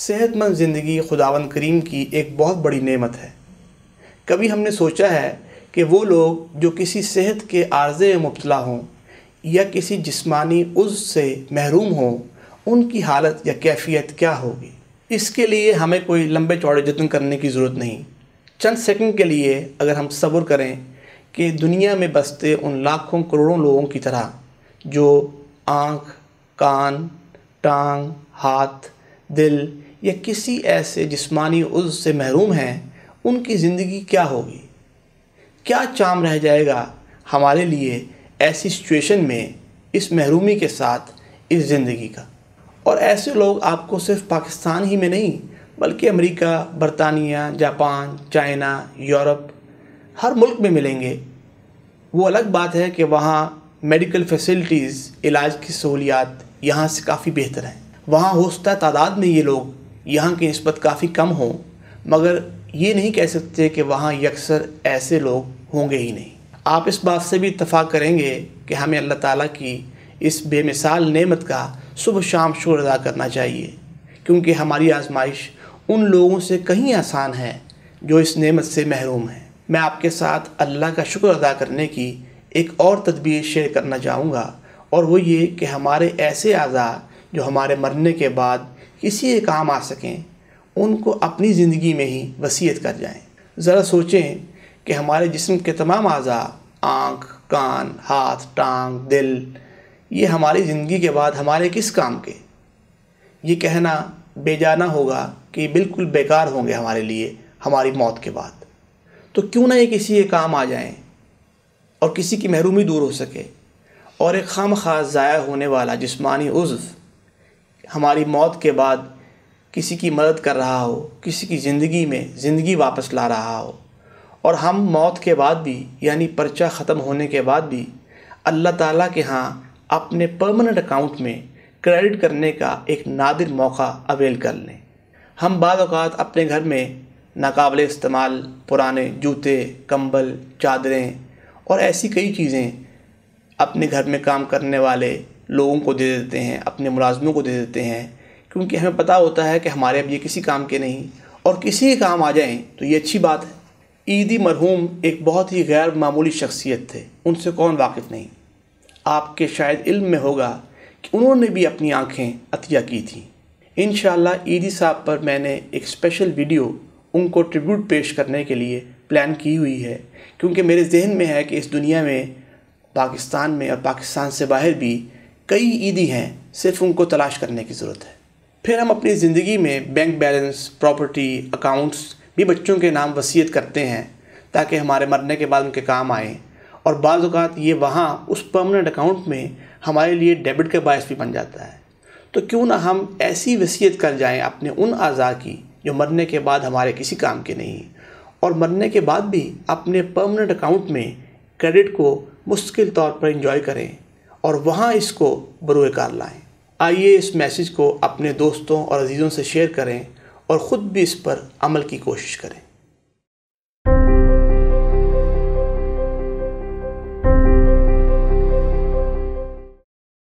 صحت مند زندگی خداوند کریم کی ایک بہت بڑی نعمت ہے۔ کبھی ہم نے سوچا ہے کہ وہ لوگ جو کسی صحت کے عارضے میں مبتلا ہوں یا کسی جسمانی عضو سے محروم ہوں، ان کی حالت یا کیفیت کیا ہوگی؟ اس کے لیے ہمیں کوئی لمبے چوڑے جتن کرنے کی ضرورت نہیں۔ چند سیکنڈ کے لیے اگر ہم تصور کریں کہ دنیا میں بستے ان لاکھوں کروڑوں لوگوں کی طرح جو آنکھ، کان، ٹانگ، ہاتھ، دل یا کسی ایسے جسمانی عضو سے محروم ہیں، ان کی زندگی کیا ہوگی؟ کیا چام رہ جائے گا ہمارے لیے ایسی سچویشن میں، اس محرومی کے ساتھ اس زندگی کا؟ اور ایسے لوگ آپ کو صرف پاکستان ہی میں نہیں بلکہ امریکہ، برطانیہ، جاپان، چائنا، یورپ، ہر ملک میں ملیں گے۔ وہ الگ بات ہے کہ وہاں میڈیکل فیسلٹیز، علاج کی سہولیات یہاں سے کافی بہتر ہیں۔ وہاں ہو سکتا ہے تعداد میں یہ لوگ یہاں کی نسبت کافی کم ہوں، مگر یہ نہیں کہہ سکتے کہ وہاں یکسر ایسے لوگ ہوں گے ہی نہیں۔ آپ اس بات سے بھی اتفاق کریں گے کہ ہمیں اللہ تعالیٰ کی اس بے مثال نعمت کا صبح شام شکر ادا کرنا چاہیے، کیونکہ ہماری آزمائش ان لوگوں سے کہیں آسان ہے جو اس نعمت سے محروم ہیں۔ میں آپ کے ساتھ اللہ کا شکر ادا کرنے کی ایک اور تدبیر شیئر کرنا چاہوں گا، اور وہ یہ کہ ہمارے ایسے اعضاء جو ہمارے مرنے کے بعد کسی ایک کام آ سکیں، ان کو اپنی زندگی میں ہی وصیت کر جائیں۔ ذرا سوچیں کہ ہمارے جسم کے تمام اعضاء، آنکھ، کان، ہاتھ، ٹانگ، دل، یہ ہماری زندگی کے بعد ہمارے کس کام کے؟ یہ کہنا بے جانا ہوگا کہ یہ بالکل بیکار ہوں گے ہمارے لیے ہماری موت کے بعد۔ تو کیوں نہ یہ کسی ایک کام آ جائیں اور کسی کی محرومی دور ہو سکے، اور ایک خواہ ضائع ہونے والا جسمانی عضو ہماری موت کے بعد کسی کی مدد کر رہا ہو، کسی کی زندگی میں زندگی واپس لا رہا ہو، اور ہم موت کے بعد بھی، یعنی پرچہ ختم ہونے کے بعد بھی اللہ تعالیٰ کے ہاں اپنے پرماننٹ اکاؤنٹ میں کریڈٹ کرنے کا ایک نادر موقع اویل کر لیں۔ ہم بعض اوقات اپنے گھر میں ناقابل استعمال پرانے جوتے، کمبل، چادریں اور ایسی کئی چیزیں اپنے گھر میں کام کرنے والے لوگوں کو دے دیتے ہیں، اپنے ملازموں کو دے دیتے ہیں، کیونکہ ہمیں پتہ ہوتا ہے کہ ہمارے اب یہ کسی کام کے نہیں، اور کسی کام آ جائیں تو یہ اچھی بات ہے۔ عیدی مرحوم ایک بہت ہی غیر معمولی شخصیت تھے، ان سے کون واقف نہیں؟ آپ کے شاید علم میں ہوگا کہ انہوں نے بھی اپنی آنکھیں عطیہ کی تھیں۔ انشاءاللہ عیدی صاحب پر میں نے ایک اسپیشل ویڈیو ان کو ٹریبیوٹ پیش کرنے کے لیے پلان کی ہوئی ہے، کیونکہ میرے ذہن میں ہے کہ اس دنیا میں، پاکستان میں اور پاکستان سے باہر بھی کئی عیدی ہیں، صرف ان کو تلاش کرنے کی ضرورت ہے۔ پھر ہم اپنی زندگی میں بینک بیلنس، پراپرٹی، اکاؤنٹس بھی بچوں کے نام وصیت کرتے ہیں تاکہ ہمارے مرنے کے بعد ان کے کام آئیں، اور بعض اوقات یہ وہاں اس پرماننٹ اکاؤنٹ میں ہمارے لیے ڈیبٹ کا باعث بھی بن جاتا ہے۔ تو کیوں نہ ہم ایسی وصیت کر جائیں اپنے ان اعضاء کی جو مرنے کے بعد ہمارے کسی کام کے نہیں، اور مرنے کے بعد بھی اپنے پرماننٹ اکاؤنٹ میں کریڈٹ کو مستقل طور پر انجوائے کریں اور وہاں اس کو بروئے کار لائیں۔ آئیے اس میسیج کو اپنے دوستوں اور عزیزوں سے شیئر کریں اور خود بھی اس پر عمل کی کوشش کریں۔